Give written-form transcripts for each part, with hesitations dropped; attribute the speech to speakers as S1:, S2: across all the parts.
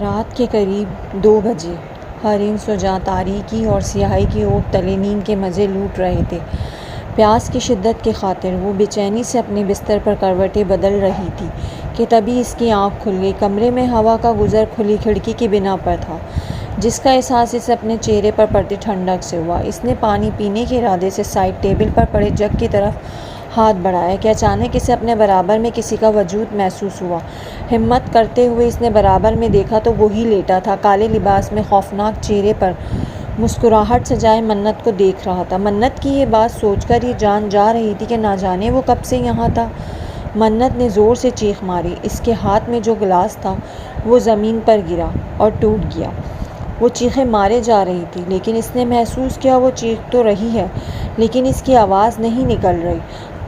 S1: رات کے قریب 2 بجے ہر انس و جاں تاریکی اور سیاہی کی اوٹ تلے نیند کے مزے لوٹ رہے تھے۔ پیاس کی شدت کی خاطر وہ بے چینی سے اپنے بستر پر کروٹیں بدل رہی تھی کہ تبھی اس کی آنکھ کھل گئی۔ کمرے میں ہوا کا گزر کھلی کھڑکی کی بنا پر تھا، جس کا احساس اسے اپنے چہرے پر پڑتی ٹھنڈک سے ہوا۔ اس نے پانی پینے کے ارادے سے سائڈ ٹیبل پر پڑے جگ کی طرف ہاتھ بڑھایا کہ اچانک اسے اپنے برابر میں کسی کا وجود محسوس ہوا۔ ہمت کرتے ہوئے اس نے برابر میں دیکھا تو وہی لیٹا تھا، کالے لباس میں، خوفناک چہرے پر مسکراہٹ سجائے منت کو دیکھ رہا تھا۔ منت کی یہ بات سوچ کر یہ جان جا رہی تھی کہ نہ جانے وہ کب سے یہاں تھا۔ منت نے زور سے چیخ ماری۔ اس کے ہاتھ میں جو گلاس تھا وہ زمین پر گرا اور ٹوٹ گیا۔ وہ چیخیں مارے جا رہی تھی، لیکن اس نے محسوس کیا وہ چیخ تو رہی ہے، لیکن اس کی آواز نہیں نکل رہی۔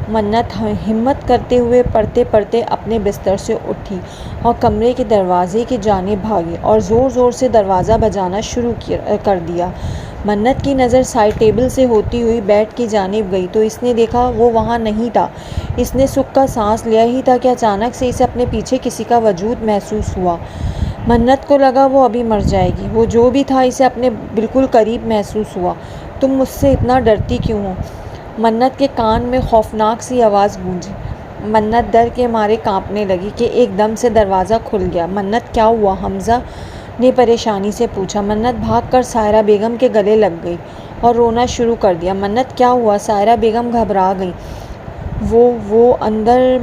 S1: منت ہمت کرتے ہوئے پڑھتے پڑھتے اپنے بستر سے اٹھی اور کمرے کے دروازے کی جانب بھاگی اور زور زور سے دروازہ بجانا شروع کر دیا۔ منت کی نظر سائڈ ٹیبل سے ہوتی ہوئی بیڈ کی جانب گئی تو اس نے دیکھا وہ وہاں نہیں تھا۔ اس نے سکھ کا سانس لیا ہی تھا کہ اچانک سے اسے اپنے پیچھے کسی کا وجود محسوس ہوا۔ منت کو لگا وہ ابھی مر جائے گی۔ وہ جو بھی تھا اسے اپنے بالکل قریب محسوس ہوا۔ تم مجھ سے اتنا ڈرتی کیوں ہو؟ منت کے کان میں خوفناک سی آواز گونجی۔ منت ڈر کے مارے کانپنے لگی کہ ایک دم سے دروازہ کھل گیا۔ منت کیا ہوا؟ حمزہ نے پریشانی سے پوچھا۔ منت بھاگ کر سائرہ بیگم کے گلے لگ گئی اور رونا شروع کر دیا۔ منت کیا ہوا؟ سائرہ بیگم گھبرا گئی۔ وہ اندر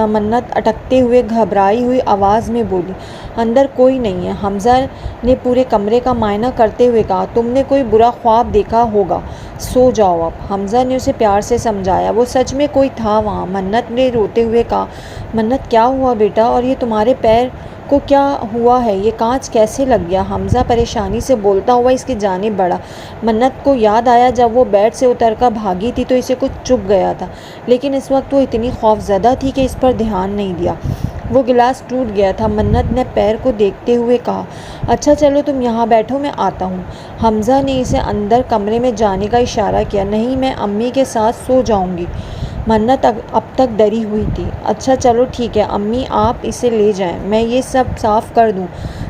S1: منت اٹکتے ہوئے گھبرائی ہوئی آواز میں بولی، اندر کوئی نہیں ہے۔ حمزہ نے پورے کمرے کا معائنہ کرتے ہوئے کہا، تم نے کوئی برا خواب دیکھا ہوگا، سو جاؤ اب۔ حمزہ نے اسے پیار سے سمجھایا، وہ سچ میں کوئی تھا وہاں۔ منت نے روتے ہوئے کہا، منت کیا ہوا بیٹا؟ اور یہ تمہارے پیر کو کیا ہوا ہے؟ یہ کانچ کیسے لگ گیا؟ حمزہ پریشانی سے بولتا ہوا اس کی جانب بڑھا۔ منت کو یاد آیا جب وہ بیڈ سے اتر کر بھاگی تھی تو اسے کچھ چبھ گیا تھا، لیکن اس وقت وہ اتنی خوفزدہ تھی کہ اس پر دھیان نہیں دیا۔ وہ گلاس ٹوٹ گیا تھا۔ منت نے پیر کو دیکھتے ہوئے کہا، اچھا چلو تم یہاں بیٹھو، میں آتا ہوں۔ حمزہ نے اسے اندر کمرے میں جانے کا اشارہ کیا۔ نہیں، میں امی کے ساتھ سو جاؤں گی۔ منت اب تک ڈری ہوئی تھی۔ اچھا چلو ٹھیک ہے امی، آپ اسے لے جائیں، میں یہ سب صاف کر دوں،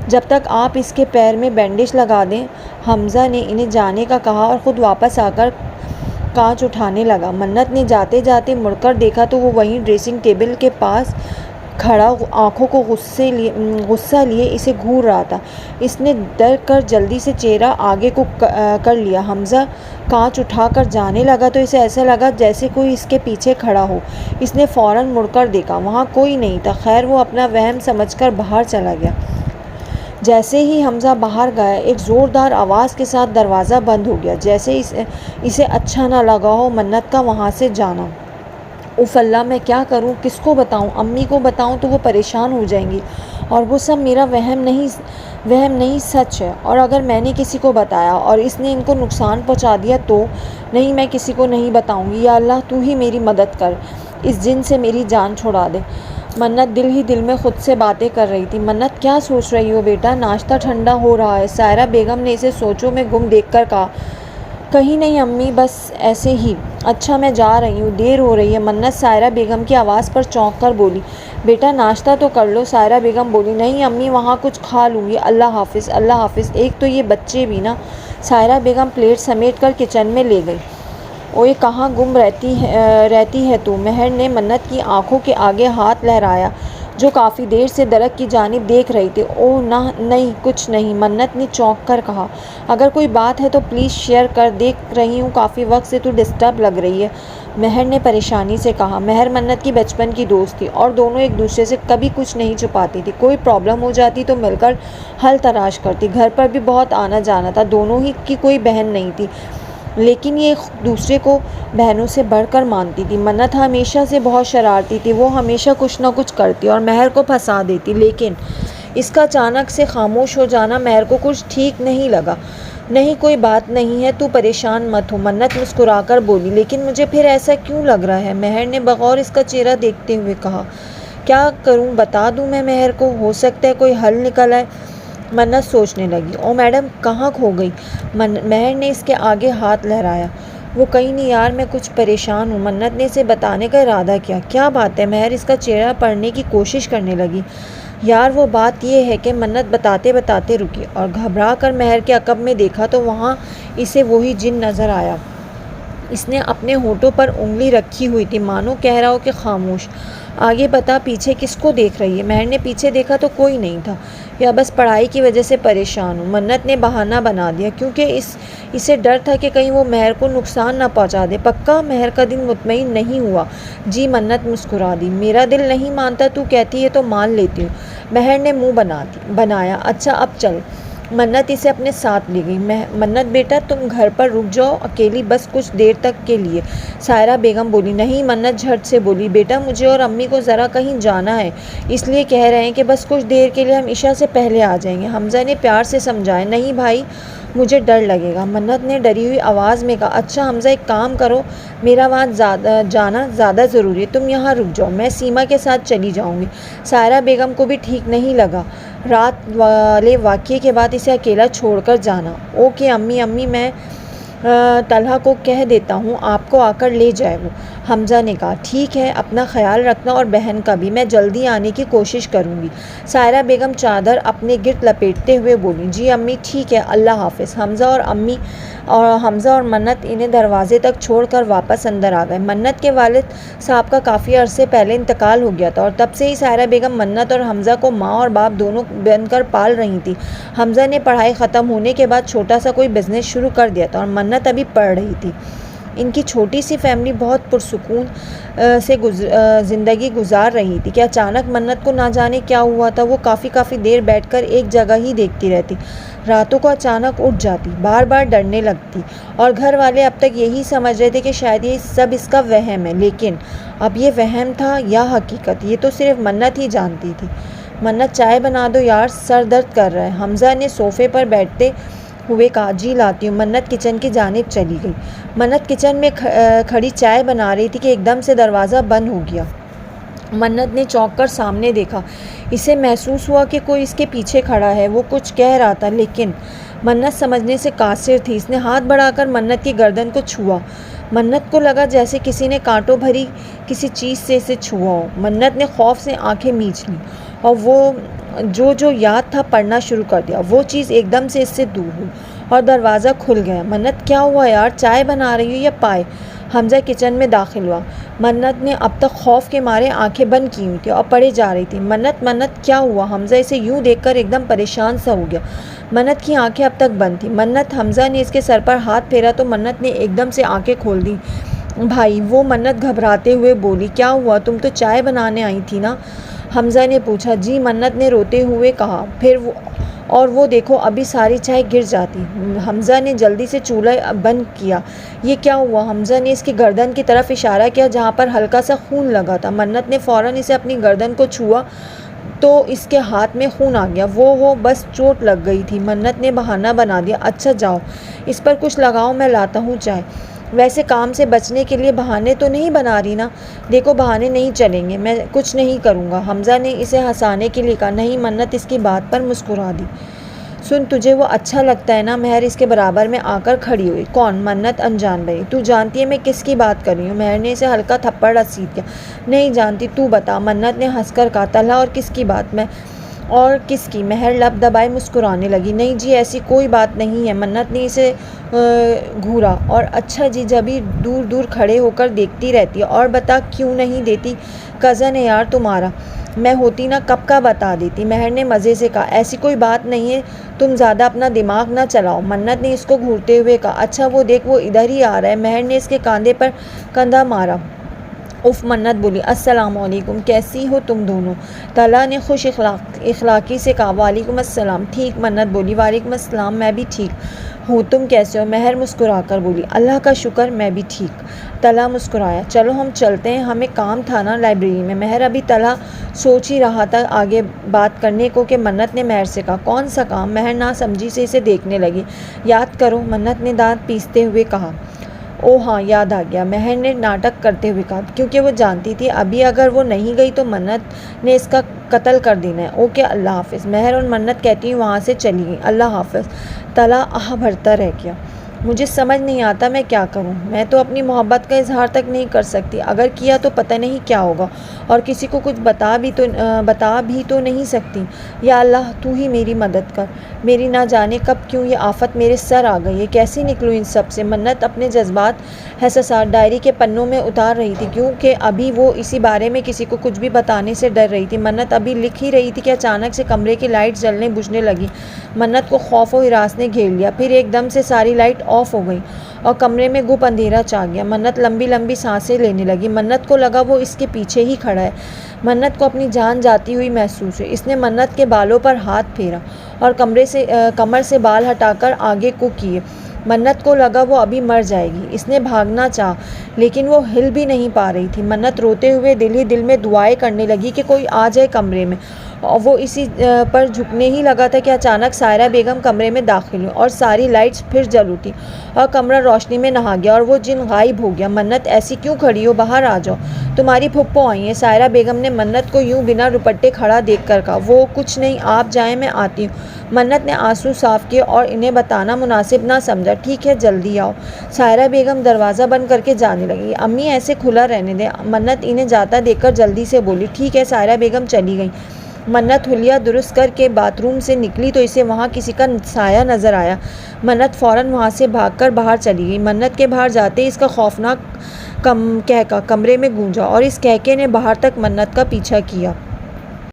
S1: جب تک آپ اس کے پیر میں بینڈیج لگا دیں۔ حمزہ نے انہیں جانے کا کہا اور خود واپس آ کر کانچ اٹھانے لگا۔ منت نے جاتے جاتے مڑ کر دیکھا تو وہ وہیں ڈریسنگ ٹیبل کے پاس کھڑا آنکھوں کو غصہ لیے اسے گھور رہا تھا۔ اس نے ڈر کر جلدی سے چہرہ آگے کو کر لیا۔ حمزہ کانچ اٹھا کر جانے لگا تو اسے ایسا لگا جیسے کوئی اس کے پیچھے کھڑا ہو۔ اس نے فوراً مڑ کر دیکھا، وہاں کوئی نہیں تھا۔ خیر وہ اپنا وہم سمجھ کر باہر چلا گیا۔ جیسے ہی حمزہ باہر گیا، ایک زوردار آواز کے ساتھ دروازہ بند ہو گیا، جیسے اسے اچھا نہ لگا ہو منت کا وہاں سے جانا۔ اف اللہ، میں کیا کروں؟ کس کو بتاؤں؟ امی کو بتاؤں تو وہ پریشان ہو جائیں گی، اور وہ سب میرا وہم نہیں سچ ہے۔ اور اگر میں نے کسی کو بتایا اور اس نے ان کو نقصان پہنچا دیا تو؟ نہیں، میں کسی کو نہیں بتاؤں گی۔ یا اللہ تو ہی میری مدد کر، اس جن سے میری جان چھڑا دے۔ منت دل ہی دل میں خود سے باتیں کر رہی تھی۔ منت کیا سوچ رہی ہو بیٹا؟ ناشتہ ٹھنڈا ہو رہا ہے۔ سائرہ بیگم نے اسے سوچوں میں گم دیکھ کر کہا، کہیں نہیں امی، بس ایسے ہی۔ اچھا میں جا رہی ہوں، دیر ہو رہی ہے۔ منت سائرہ بیگم کی آواز پر چونک کر بولی، بیٹا ناشتہ تو کر لو۔ سائرہ بیگم بولی، نہیں امی، وہاں کچھ کھا لوں گی، اللہ حافظ۔ اللہ حافظ، ایک تو یہ بچے بھی نا۔ سائرہ بیگم پلیٹ سمیٹ کر کچن میں لے گئی۔ اوئے کہاں گم رہتی ہے تو؟ مہر نے منت کی آنکھوں کے آگے ہاتھ لہرایا جو کافی دیر سے درخت کی جانب دیکھ رہی تھی۔ اوہ نہیں، کچھ نہیں، منت نے چونک کر کہا۔ اگر کوئی بات ہے تو پلیز شیئر کر، دیکھ رہی ہوں کافی وقت سے تو ڈسٹرب لگ رہی ہے، مہر نے پریشانی سے کہا۔ مہر منت کی بچپن کی دوست تھی اور دونوں ایک دوسرے سے کبھی کچھ نہیں چھپاتی تھی۔ کوئی پرابلم ہو جاتی تو مل کر حل تلاش کرتی۔ گھر پر بھی بہت آنا جانا تھا، دونوں ہی کی کوئی بہن نہیں تھی، لیکن یہ ایک دوسرے کو بہنوں سے بڑھ کر مانتی تھی۔ منت ہمیشہ سے بہت شرارتی تھی، وہ ہمیشہ کچھ نہ کچھ کرتی اور مہر کو پھنسا دیتی، لیکن اس کا اچانک سے خاموش ہو جانا مہر کو کچھ ٹھیک نہیں لگا۔ نہیں کوئی بات نہیں ہے، تو پریشان مت ہو، منت مسکرا کر بولی، لیکن مجھے پھر ایسا کیوں لگ رہا ہے؟ مہر نے بغور اس کا چہرہ دیکھتے ہوئے کہا۔ کیا کروں، بتا دوں میں مہر کو؟ ہو سکتا ہے کوئی حل نکل آئے۔ منت سوچنے لگی۔ او میڈم کہاں کھو گئی؟ مہر نے اس کے آگے ہاتھ لہرایا۔ وہ کہیں نہیں یار، میں کچھ پریشان ہوں۔ منت نے اسے بتانے کا ارادہ کیا۔ کیا بات ہے؟ مہر اس کا چہرہ پڑھنے کی کوشش کرنے لگی۔ یار وہ بات یہ ہے کہ منت بتاتے بتاتے رکی اور گھبرا کر مہر کے عقب میں دیکھا تو وہاں اسے وہی جن نظر آیا۔ اس نے اپنے ہونٹوں پر انگلی رکھی ہوئی تھی، مانو کہہ رہا ہو کہ خاموش، آگے بتا پیچھے کس کو دیکھ رہی ہے؟ مہر نے پیچھے دیکھا تو کوئی نہیں تھا، یا بس پڑھائی کی وجہ سے پریشان ہوں، منت نے بہانہ بنا دیا، کیونکہ اسے ڈر تھا کہ کہیں وہ مہر کو نقصان نہ پہنچا دے۔ پکا؟ مہر کا دل مطمئن نہیں ہوا۔ جی، منت مسکرا دی۔ میرا دل نہیں مانتا، تو کہتی ہے تو مان لیتی ہوں۔ مہر نے منہ بنایا۔ اچھا اب چل۔ منت اسے اپنے ساتھ لے گئی۔ منت بیٹا تم گھر پر رک جاؤ اکیلی، بس کچھ دیر تک کے لیے، سائرہ بیگم بولی۔ نہیں، منت جھٹ سے بولی، بیٹا مجھے اور امی کو ذرا کہیں جانا ہے، اس لیے کہہ رہے ہیں کہ بس کچھ دیر کے لیے، ہم عشاء سے پہلے آ جائیں گے۔ حمزہ نے پیار سے سمجھایا۔ نہیں بھائی، مجھے ڈر لگے گا، منت نے ڈری ہوئی آواز میں کہا۔ اچھا حمزہ ایک کام کرو، میرا وہاں جانا زیادہ ضروری ہے، تم یہاں رک جاؤ، میں سیما کے ساتھ چلی جاؤں گی۔ سائرہ بیگم کو بھی ٹھیک نہیں لگا رات والے واقعے کے بعد اسے اکیلا چھوڑ کر جانا۔ اوکے امی میں طلحہ کو کہہ دیتا ہوں آپ کو آ کر لے جائے وہ، حمزہ نے کہا۔ ٹھیک ہے، اپنا خیال رکھنا اور بہن کا بھی، میں جلدی آنے کی کوشش کروں گی۔ سائرہ بیگم چادر اپنے گرد لپیٹتے ہوئے بولی۔ جی امی ٹھیک ہے، اللہ حافظ۔ حمزہ اور منت انہیں دروازے تک چھوڑ کر واپس اندر آ گئے۔ منت کے والد صاحب کا کافی عرصے پہلے انتقال ہو گیا تھا اور تب سے ہی سائرہ بیگم منت اور حمزہ کو ماں اور باپ دونوں بن کر پال رہی تھی۔ حمزہ نے پڑھائی ختم ہونے کے بعد چھوٹا سا کوئی بزنس شروع کر دیا تھا اور منت ابھی پڑھ رہی تھی۔ ان کی چھوٹی سی فیملی بہت پرسکون سے زندگی گزار رہی تھی کہ اچانک منت کو نہ جانے کیا ہوا تھا۔ وہ کافی دیر بیٹھ کر ایک جگہ ہی دیکھتی رہتی، راتوں کو اچانک اٹھ جاتی، بار بار ڈرنے لگتی، اور گھر والے اب تک یہی سمجھ رہے تھے کہ شاید یہ سب اس کا وہم ہے، لیکن اب یہ وہم تھا یا حقیقت، یہ تو صرف منت ہی جانتی تھی۔ منت چائے بنا دو یار، سر درد کر رہا ہے، حمزہ نے صوفے پر بیٹھتے ہوئے کہا۔ جی لاتی ہوں۔ منت کچن کی جانب چلی گئی۔ منت کچن میں کھڑی چائے بنا رہی تھی کہ ایک دم سے دروازہ بند ہو گیا۔ منت نے چونک کر سامنے دیکھا، اسے محسوس ہوا کہ کوئی اس کے پیچھے کھڑا ہے۔ وہ کچھ کہہ رہا تھا لیکن منت سمجھنے سے قاصر تھی۔ اس نے ہاتھ بڑھا کر منت کی گردن کو چھوا۔ منت کو لگا جیسے کسی نے کانٹوں بھری کسی چیز سے اسے چھوا ہو۔ منت نے خوف سے آنکھیں میچ لیں اور وہ جو یاد تھا پڑھنا شروع کر دیا۔ وہ چیز ایک دم سے اس سے دور ہوئی اور دروازہ کھل گیا۔ منت کیا ہوا یار، چائے بنا رہی ہو یا پائے؟ حمزہ کچن میں داخل ہوا۔ منت نے اب تک خوف کے مارے آنکھیں بند کی ہوئی تھی اور پڑھے جا رہی تھی۔ منت کیا ہوا؟ حمزہ اسے یوں دیکھ کر ایک دم پریشان سا ہو گیا۔ منت کی آنکھیں اب تک بند تھیں۔ منت، حمزہ نے اس کے سر پر ہاتھ پھیرا تو منت نے ایک دم سے آنکھیں کھول دیں۔ بھائی، وہ منت گھبراتے ہوئے بولی۔ کیا ہوا؟ تم تو چائے بنانے آئی تھی نا؟ حمزہ نے پوچھا۔ جی، منت نے روتے ہوئے کہا۔ اور وہ دیکھو ابھی ساری چائے گر جاتی۔ حمزہ نے جلدی سے چولہا بند کیا۔ یہ کیا ہوا؟ حمزہ نے اس کی گردن کی طرف اشارہ کیا جہاں پر ہلکا سا خون لگا تھا۔ منت نے فوراً اسے اپنی گردن کو چھوا تو اس کے ہاتھ میں خون آ گیا۔ وہ بس چوٹ لگ گئی تھی، منت نے بہانہ بنا دیا۔ اچھا جاؤ اس پر کچھ لگاؤ، میں لاتا ہوں چائے۔ ویسے کام سے بچنے کے لیے بہانے تو نہیں بنا رہی نا؟ دیکھو بہانے نہیں چلیں گے، میں کچھ نہیں کروں گا، حمزہ نے اسے ہنسانے کے لیے کہا۔ نہیں، منت اس کی بات پر مسکرا دی۔ سن، تجھے وہ اچھا لگتا ہے نا؟ مہر اس کے برابر میں آ کر کھڑی ہوئی۔ کون؟ منت انجان بھائی۔ تو جانتی ہے میں کس کی بات کر رہی ہوں؟ مہر نے اسے ہلکا تھپڑ رسید کیا۔ نہیں جانتی، تو بتا، منت نے ہنس کر کہا۔ طلحہ اور کس کی بات؟ میں اور کس کی؟ مہر لب دبائے مسکرانے لگی۔ نہیں جی، ایسی کوئی بات نہیں ہے۔ منت نے اسے گھورا اور اچھا جی، جبھی دور دور کھڑے ہو کر دیکھتی رہتی ہے۔ اور بتا، کیوں نہیں دیتی؟ کزن ہے یار تمہارا، میں ہوتی نا کب کا بتا دیتی، مہر نے مزے سے کہا۔ ایسی کوئی بات نہیں ہے، تم زیادہ اپنا دماغ نہ چلاؤ، منت نے اس کو گھورتے ہوئے کہا۔ اچھا وہ دیکھ، وہ ادھر ہی آ رہا ہے، مہر نے اس کے کاندھے پر کندھا مارا۔ اف، منت بولی۔ السلام علیکم، کیسی ہو تم دونوں؟ طلحہ نے خوش اخلاقی سے کہا۔ وعلیکم السلام، ٹھیک، منت بولی۔ وعلیکم السلام، میں بھی ٹھیک ہوں، تم کیسے ہو؟ مہر مسکرا کر بولی۔ اللہ کا شکر، میں بھی ٹھیک۔ طلحہ مسکرایا۔ چلو ہم چلتے ہیں، ہمیں کام تھا نا لائبریری میں۔ مہر ابھی طلحہ سوچ ہی رہا تھا آگے بات کرنے کو کہ منت نے مہر سے کہا۔ کون سا کام؟ مہر نہ سمجھی سے اسے دیکھنے لگی۔ یاد کرو، منت نے دانت پیستے ہوئے کہا۔ او ہاں، یاد آ گیا، مہر نے ناٹک کرتے ہوئے کہا، کیونکہ وہ جانتی تھی ابھی اگر وہ نہیں گئی تو منت نے اس کا قتل کر دینا ہے۔ اوکے، اللہ حافظ، مہر اور منت کہتی وہاں سے چلی گئی۔ اللہ حافظ، طلحہ آہ بھرتا رہ گیا۔ مجھے سمجھ نہیں آتا میں کیا کروں۔ میں تو اپنی محبت کا اظہار تک نہیں کر سکتی، اگر کیا تو پتہ نہیں کیا ہوگا، اور کسی کو کچھ بتا بھی تو نہیں سکتی۔ یا اللہ تو ہی میری مدد کر۔ میری نہ جانے کب کیوں یہ آفت میرے سر آ گئی ہے، کیسے نکلوں ان سب سے۔ منت اپنے جذبات حساسات ڈائری کے پنوں میں اتار رہی تھی، کیونکہ ابھی وہ اسی بارے میں کسی کو کچھ بھی بتانے سے ڈر رہی تھی۔ منت ابھی لکھ ہی رہی تھی کہ اچانک سے کمرے کی لائٹ جلنے بجھنے لگی۔ منت کو خوف و ہراس نے گھیر لیا، پھر ایک دم سے ساری لائٹ آف ہو گئی اور کمرے میں گپ اندھیرا چھا گیا۔ منت لمبی لمبی سانسیں لینے لگی۔ منت کو لگا وہ اس کے پیچھے ہی کھڑا ہے۔ منت کو اپنی جان جاتی ہوئی محسوس ہوئی۔ اس نے منت کے بالوں پر ہاتھ پھیرا اور کمر سے بال ہٹا کر آگے کو کیے۔ منت کو لگا وہ ابھی مر جائے گی۔ اس نے بھاگنا چاہا لیکن وہ ہل بھی نہیں پا رہی تھی۔ منت روتے ہوئے دل ہی دل میں دعائیں کرنے لگی کہ کوئی آ جائے کمرے میں، اور وہ اسی پر جھکنے ہی لگا تھا کہ اچانک سائرہ بیگم کمرے میں داخل ہوئی اور ساری لائٹس پھر جل اٹھی اور کمرہ روشنی میں نہا گیا اور وہ جن غائب ہو گیا۔ منت ایسی کیوں کھڑی ہو، باہر آ جاؤ، تمہاری پھپھو آئی ہیں۔ سائرہ بیگم نے منت کو یوں بنا دوپٹے کھڑا دیکھ کر کہا۔ وہ کچھ نہیں، آپ جائیں میں آتی ہوں۔ منت نے آنسو صاف کیے اور انہیں بتانا مناسب نہ سمجھا۔ ٹھیک ہے جلدی آؤ۔ سائرہ بیگم دروازہ بند کر کے جانے لگی۔ امی ایسے کھلا رہنے دیں۔ منت انہیں جاتا دیکھ کر جلدی سے بولی۔ ٹھیک ہے۔ سائرہ بیگم چلی گئی۔ منت حلیہ درست کر کے باتھ روم سے نکلی تو اسے وہاں کسی کا سایہ نظر آیا۔ منت فوراً وہاں سے بھاگ کر باہر چلی گئی۔ منت کے باہر جاتے ہی اس کا خوفناک قہقہ کمرے میں گونجا اور اس قہقہے نے باہر تک منت کا پیچھا کیا۔